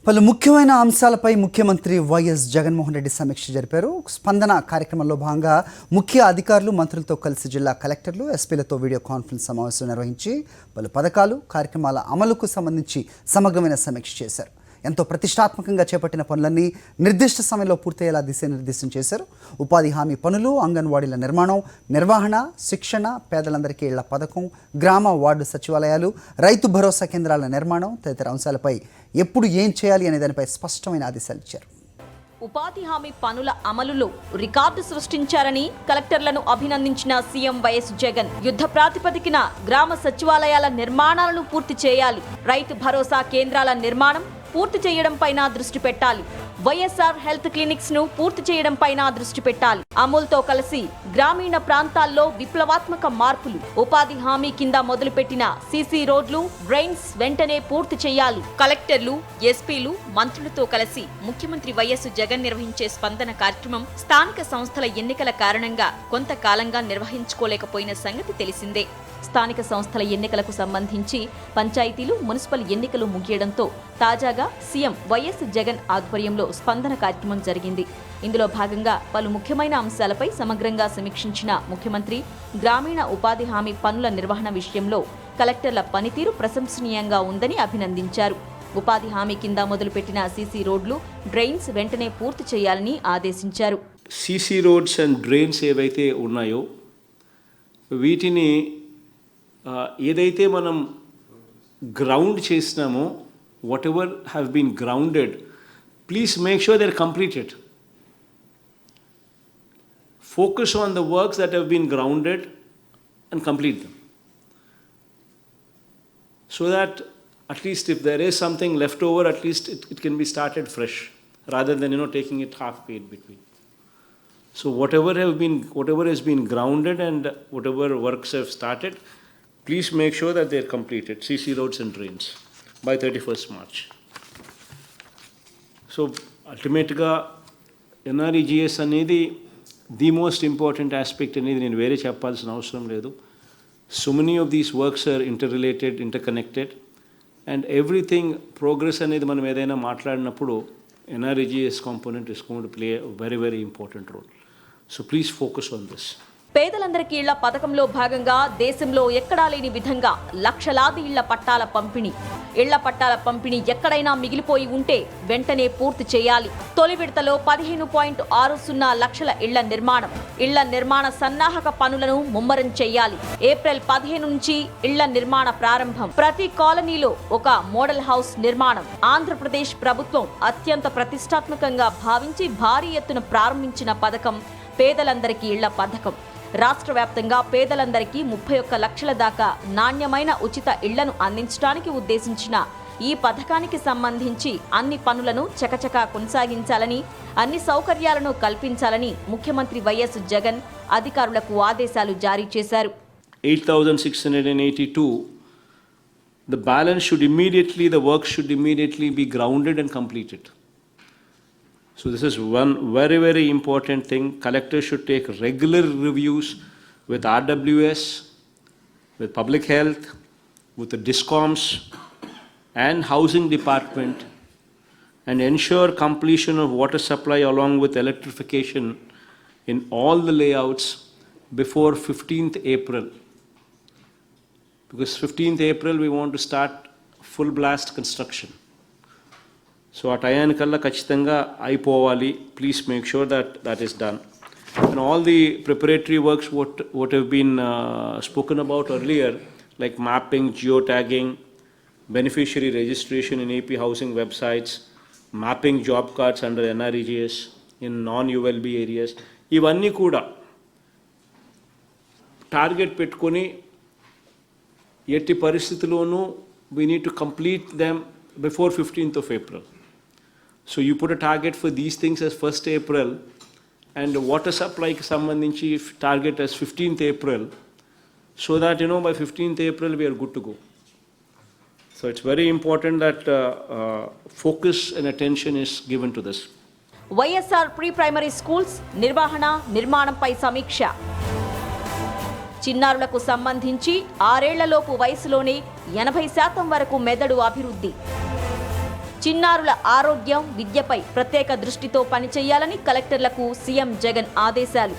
పలు ముఖ్యమైన అంశాలపై ముఖ్యమంత్రి వైఎస్ జగన్మోహన్ రెడ్డి సమీక్ష జరిపారు. స్పందన కార్యక్రమంలో భాగంగా ముఖ్య అధికారులు, మంత్రులతో కలిసి జిల్లా కలెక్టర్లు, ఎస్పీలతో వీడియో కాన్ఫరెన్స్ సమావేశం నిర్వహించి పలు పథకాలు, కార్యక్రమాల అమలుకు సంబంధించి సమగ్రమైన సమీక్ష చేశారు. ఎంతో ప్రతిష్టాత్మకంగా చేపట్టిన పనులన్నీ నిర్దిష్ట సమయంలో పూర్తయ్యేలా దిశానిర్దేశం చేశారు. ఉపాధి హామీ పనులు, అంగన్వాడీల నిర్మాణం, నిర్వహణ, శిక్షణ, పేదలందరికీ ఇళ్ల పథకం, గ్రామ వార్డు సచివాలయాలు, రైతు భరోసా కేంద్రాల నిర్మాణం తదితర అంశాలపై ఎప్పుడు ఏం చేయాలి అనే దానిపై స్పష్టమైన ఆదేశాలు ఇచ్చారు. ఉపాధి హామీ పనుల అమలులో రికార్డు సృష్టించారని కలెక్టర్లను అభినందించిన సీఎం వైఎస్ జగన్. యుద్ధ ప్రాతిపదికన గ్రామ సచివాలయాల నిర్మాణాలను పూర్తి చేయాలి. రైతు భరోసా కేంద్రాల నిర్మాణం పూర్తి చేయడంపైన దృష్టి పెట్టాలి. వైఎస్ఆర్ హెల్త్ క్లినిక్స్ ను పూర్తి చేయడంపైన దృష్టి పెట్టాలి. అమూల్తో కలిసి గ్రామీణ ప్రాంతాల్లో విప్లవాత్మక మార్పులు. ఉపాధి హామీ కింద మొదలుపెట్టిన సీసీ రోడ్లు, డ్రైన్స్ వెంటనే పూర్తి చేయాలి. కలెక్టర్లు, ఎస్పీలు, మంత్రులతో కలిసి ముఖ్యమంత్రి వైఎస్ జగన్ నిర్వహించే స్పందన కార్యక్రమం స్థానిక సంస్థల ఎన్నికల కారణంగా కొంతకాలంగా నిర్వహించుకోలేకపోయిన సంగతి తెలిసిందే. స్థానిక సంస్థల ఎన్నికలకు సంబంధించి పంచాయతీలు, మున్సిపల్ ఎన్నికలు ముగియడంతో తాజాగా సీఎం వైఎస్ జగన్ ఆధ్వర్యంలో స్పందన కార్యక్రమం జరిగింది. ఇందులో భాగంగా పలు ముఖ్యమైన అంశాలపై సమగ్రంగా సమీక్షించిన ముఖ్యమంత్రి గ్రామీణ ఉపాధి హామీ పనుల నిర్వహణ విషయంలో కలెక్టర్ల పనితీరు ప్రశంసనీయంగా ఉందని అభినందించారు. ఉపాధి హామీ కింద మొదలుపెట్టిన సీసీ రోడ్లు, డ్రైన్స్ వెంటనే పూర్తి చేయాలని ఆదేశించారు. సీసీ రోడ్స్ అండ్ డ్రైన్స్ ఏవైతే ఉన్నాయో వీటిని ఏదైతే మనం గ్రౌండ్ చేసినామో whatever have been grounded, please make sure they are completed. Focus on the works that have been grounded and complete them. So that at least if there is something left over, at least it can be started fresh rather than taking it half-way in between. So whatever has been grounded and whatever works have started, please make sure that they are completed, CC roads and drains, by 31st March. So ultimately NREGS అనేది the most important aspect అనేది నేను వేరే చెప్పాల్సిన అవసరం లేదు. So many of these works are interconnected and everything progress అనేది మనం ఏదైనా మాట్లాడినప్పుడు NREGS component is going to play very very important role. So please focus on this. పేదలందరికీ ఇళ్ల పథకంలో భాగంగా దేశంలో ఎక్కడా లేని విధంగా లక్షలాది ఇళ్ల పట్టాల పంపిణీ. ఇళ్ల పట్టాల పంపిణీ ఎక్కడైనా మిగిలిపోయి ఉంటే వెంటనే పూర్తి చేయాలి. తొలి విడతలో 15.60 లక్షల ఇళ్ల నిర్మాణం. ఇళ్ల నిర్మాణ సన్నాహక పనులను ముమ్మరం చేయాలి. ఏప్రిల్ 15 నుంచి ఇళ్ల నిర్మాణ ప్రారంభం. ప్రతి కాలనీలో ఒక మోడల్ హౌస్ నిర్మాణం. ఆంధ్రప్రదేశ్ ప్రభుత్వం అత్యంత ప్రతిష్టాత్మకంగా భావించి భారీ ఎత్తున ప్రారంభించిన పథకం పేదలందరికీ ఇళ్ల పథకం. రాష్ట్ర వ్యాప్తంగా పేదలందరికీ 31 లక్షల దాకా నాణ్యమైన ఉచిత ఇళ్లను అందించడానికి ఉద్దేశించిన ఈ పథకానికి సంబంధించి అన్ని పనులను చకచకా కొనసాగించాలని, అన్ని సౌకర్యాలను కల్పించాలని ముఖ్యమంత్రి వైఎస్ జగన్ అధికారులకు ఆదేశాలు జారీ చేశారు. 8,682 the balance should immediately, the work should immediately be grounded and completed. So this is one very, very important thing. Collectors should take regular reviews with RWS, with public health, with the DISCOMs and housing department, and ensure completion of water supply along with electrification in all the layouts before 15th April. Because 15th April we want to start full blast construction. So ఆ టయానికల్లా ఖచ్చితంగా అయిపోవాలి. Please make sure that is done. And all the preparatory works what have been spoken about earlier, like mapping, geotagging, beneficiary registration in AP housing websites, mapping job cards under NREGS in non-ULB areas, ఇవన్నీ కూడా target పెట్టుకొని ఎట్టి పరిస్థితుల్లోనూ we need to complete them before 15th of April. So you put a target for these things as 1st April and water supply ki sambandhinchi target as 15th April, so that by 15th April we are good to go. So it's very important that focus and attention is given to this. YSR pre primary schools నిర్వహణ, నిర్మాణంపై సమీక్ష. చిన్నారులకు సంబంధించి 6 ఏళ్లలోపు వయసులోనే 80% వరకు మెదడు అభివృద్ధి. చిన్నారుల ఆరోగ్యం, విద్యపై ప్రత్యేక దృష్టితో పనిచేయాలని కలెక్టర్లకు సీఎం జగన్ ఆదేశాలు.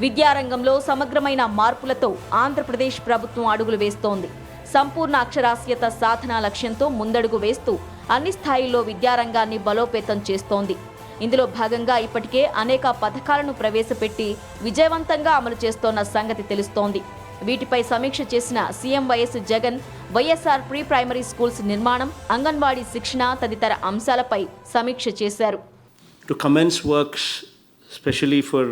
విద్యారంగంలో సమగ్రమైన మార్పులతో ఆంధ్రప్రదేశ్ ప్రభుత్వం అడుగులు వేస్తోంది. సంపూర్ణ అక్షరాస్యత సాధన లక్ష్యంతో ముందడుగు వేస్తూ అన్ని స్థాయిల్లో విద్యారంగాన్ని బలోపేతం చేస్తోంది. ఇందులో భాగంగా ఇప్పటికే అనేక పథకాలను ప్రవేశపెట్టి విజయవంతంగా అమలు చేస్తోన్న సంగతి తెలుస్తోంది. వీటిపై సమీక్ష చేసిన CM YS Jagan YSR pre primary schools నిర్మాణం, అంగన్వాడీ శిక్షణ తదితర అంశాలపై సమీక్ష చేశారు. To commence works, especially for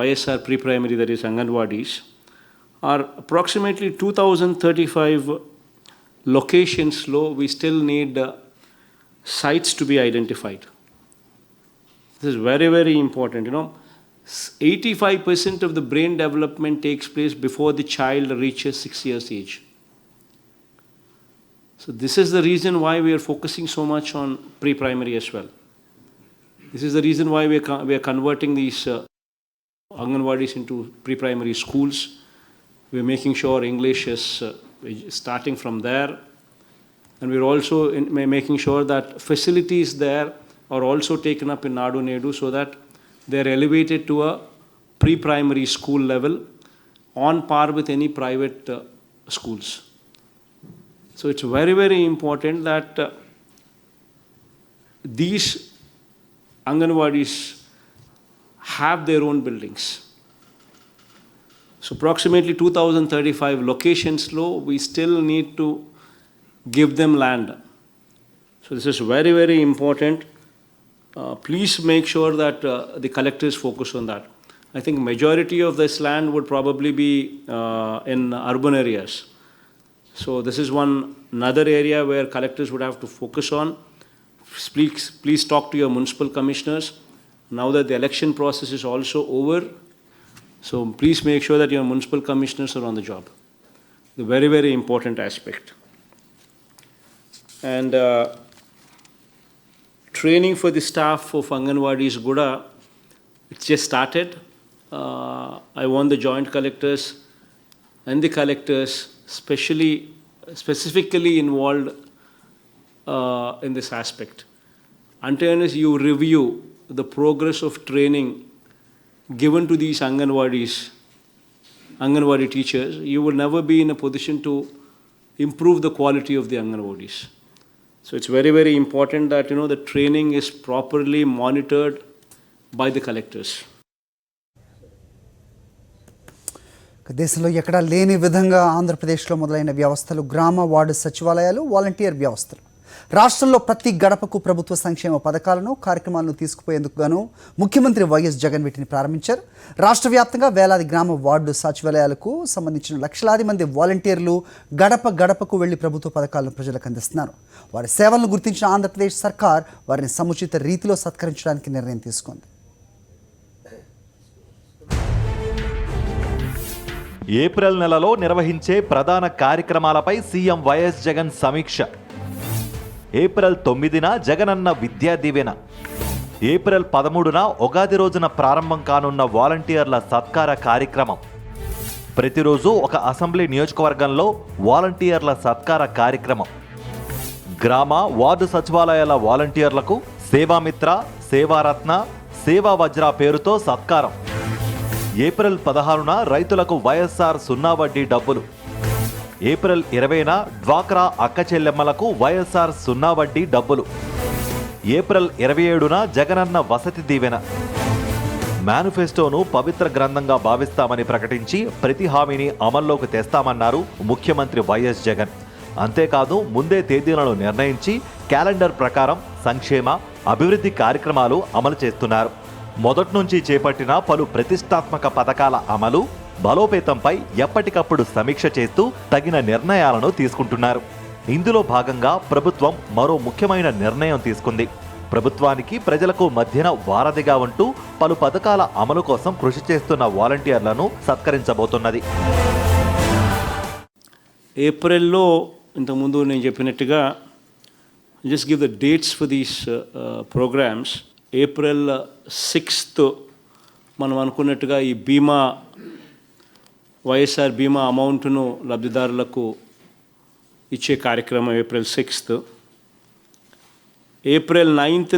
YSR pre-primary, that is Anganwadis, are approximately 2,035 locations low. We still need sites to be identified. This is very, very important. 85% of the brain development takes place before the child reaches 6 years age. So this is the reason why we are focusing so much on pre-primary as well. This is the reason why we are converting these Anganwadis into pre-primary schools. We are making sure English is starting from there. And we are also making sure that facilities there are also taken up in Nadu Nedu so that they are elevated to a pre-primary school level on par with any private schools. So it's very, very important that these Anganwadis have their own buildings. So approximately 2,035 locations low, we still need to give them land. So this is very, very important. Please make sure that the collectors focus on that. I think majority of this land would probably be in urban areas. So this is another area where collectors would have to focus on. Please talk to your municipal commissioners. Now that the election process is also over, so please make sure that your municipal commissioners are on the job. The very, very important aspect. And training for the staff of Anganwadi is good. It's just started. I want the joint collectors and the collectors specifically involved in this aspect. Until you review the progress of training given to these Anganwadi teachers, you will never be in a position to improve the quality of the Anganwadis. So it's very, very important that the training is properly monitored by the collectors. దేశంలో ఎక్కడా లేని విధంగా ఆంధ్రప్రదేశ్లో మొదలైన వ్యవస్థలు గ్రామ ward సచివాలయాలు, volunteer వ్యవస్థలు. రాష్ట్రంలో ప్రతి గడపకు ప్రభుత్వ సంక్షేమ పథకాలను, కార్యక్రమాలను తీసుకుపోయేందుకు గాను ముఖ్యమంత్రి వైఎస్ జగన్ వీటిని ప్రారంభించారు. రాష్ట్ర వ్యాప్తంగా వేలాది గ్రామ వార్డు సచివాలయాలకు సంబంధించిన లక్షలాది మంది వాలంటీర్లు గడప గడపకు వెళ్లి ప్రభుత్వ పథకాలను ప్రజలకు అందిస్తున్నారు. వారి సేవలను గుర్తించిన ఆంధ్రప్రదేశ్ సర్కార్ వారిని సముచిత రీతిలో సత్కరించడానికి నిర్ణయం తీసుకుంది. ఏప్రిల్ నెలలో నిర్వహించే ప్రధాన కార్యక్రమాలపై సీఎం వైఎస్ జగన్ సమీక్ష. ఏప్రిల్ 9న జగనన్న విద్యా దీవెన, ఏప్రిల్ 13న ఉగాది రోజున ప్రారంభం కానున్న వాలంటీర్ల సత్కార కార్యక్రమం. ప్రతిరోజు ఒక అసెంబ్లీ నియోజకవర్గంలో వాలంటీర్ల సత్కార కార్యక్రమం. గ్రామ వార్డు సచివాలయాల వాలంటీర్లకు సేవామిత్ర, సేవారత్న, సేవా వజ్ర పేరుతో సత్కారం. ఏప్రిల్ 16న రైతులకు వైఎస్ఆర్ 0 వడ్డీ డబ్బులు. ఏప్రిల్ 20న డ్వాక్రా అక్క చెల్లెమ్మలకు వైఎస్ఆర్ 0 వడ్డీ డబ్బులు. ఏప్రిల్ 27న జగనన్న వసతి దీవెన. మేనిఫెస్టోను పవిత్ర గ్రంథంగా భావిస్తామని ప్రకటించి ప్రతి హామీని అమల్లోకి తెస్తామన్నారు ముఖ్యమంత్రి వైఎస్ జగన్. అంతేకాదు ముందే తేదీలను నిర్ణయించి క్యాలెండర్ ప్రకారం సంక్షేమ, అభివృద్ధి కార్యక్రమాలు అమలు చేస్తున్నారు. మొదటి నుంచి చేపట్టిన పలు ప్రతిష్టాత్మక పథకాల అమలు, బలోపేతంపై ఎప్పటికప్పుడు సమీక్ష చేస్తూ తగిన నిర్ణయాలను తీసుకుంటున్నారు. ఇందులో భాగంగా ప్రభుత్వం మరో ముఖ్యమైన నిర్ణయం తీసుకుంది. ప్రభుత్వానికి ప్రజలకు మధ్యన వారధిగా ఉంటూ పలు పథకాల అమలు కోసం కృషి చేస్తున్న వాలంటీర్లను సత్కరించబోతున్నది. ఏప్రిల్లో ఇంతకుముందు నేను చెప్పినట్టుగా just give the dates for these programmes. April 6th మనం అనుకున్నట్టుగా ఈ వైఎస్ఆర్ బీమా అమౌంట్ను లబ్ధిదారులకు ఇచ్చే కార్యక్రమం April 6th. April 9th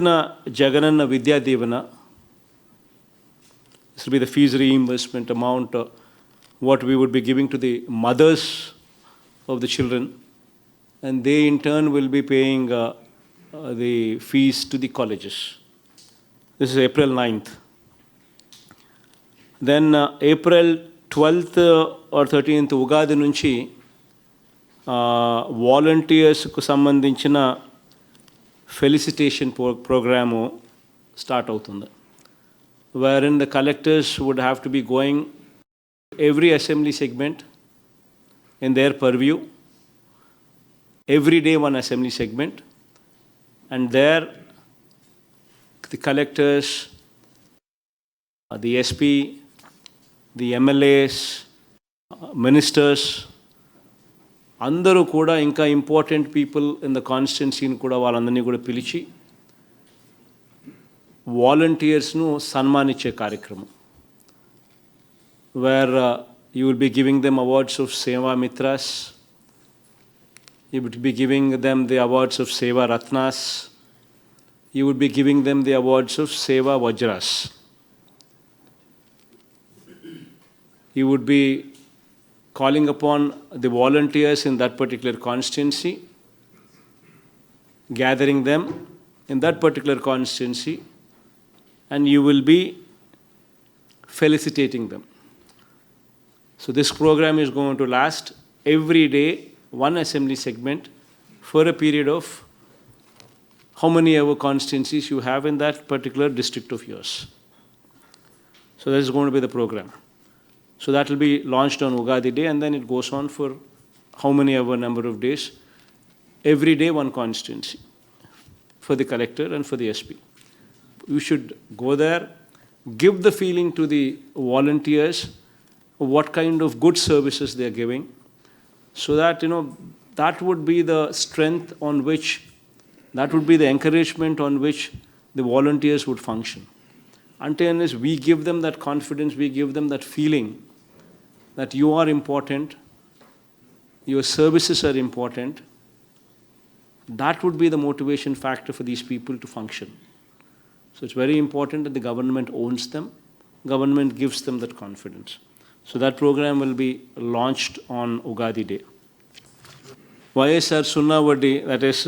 Jagananna Vidya Deevena. This will be the fees reimbursement amount, what we would be giving to the mothers of the children, and they in turn will be paying the fees to the colleges. This is April 9th. Then April 12th or 13th Ugadi నుంచి వాలంటీర్స్కు సంబంధించిన felicitation programme start అవుతుంది, wherein the collectors would have to be going every assembly segment in their purview, every day one assembly segment, and there the collectors, the SP, the MLAs, ministers, అందరూ కూడా ఇంకా important people in the కాన్స్టిట్యున్సీని కూడా వాళ్ళందరినీ కూడా పిలిచి వాలంటీర్స్ను సన్మానించే కార్యక్రమం, where you will be giving them awards of Seva Mitras, you will be giving them the awards of Seva Ratnas, you will be giving them the awards of Seva Vajras. You would be calling upon the volunteers in that particular constituency, gathering them in that particular constituency, and you will be felicitating them. So this program is going to last every day, one assembly segment, for a period of how many ever constituencies you have in that particular district of yours. So that is going to be the program. So that will be launched on Ugadi Day, and then it goes on for how many ever number of days. Every day one constituency for the collector and for the SP. You should go there, give the feeling to the volunteers of what kind of good services they are giving, so that, you know, that would be the strength on which, that would be the encouragement on which the volunteers would function. Until we give them that confidence, we give them that feeling that you are important, your services are important, that would be the motivation factor for these people to function. So it's very important that the government owns them, government gives them that confidence. So that program will be launched on Ugadi Day. YSR Sunna Vaddi, that is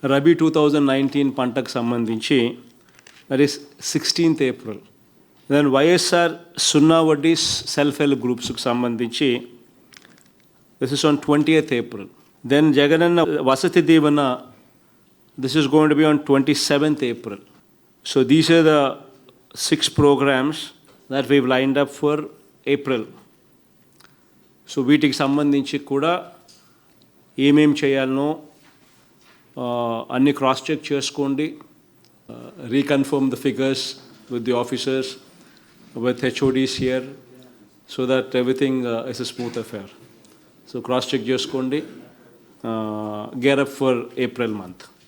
Rabi 2019 Pantak Sambandhinchi, that is 16th April. Then YSR Sunna Vaddi self-help groups Sambandhinchi, this is on 20th April. Then Jagananna Vasati Devana, this is going to be on 27th April. So these are the 6 programs that we've lined up for April. So వీటికి సంబంధించి కూడా ఏమేం చేయాలనో అన్ని cross check చేసుకోండి, reconfirm the figures with the officers, with HODs here, so that everything is a smooth affair. So cross check చేసుకోండి, gear up for April month.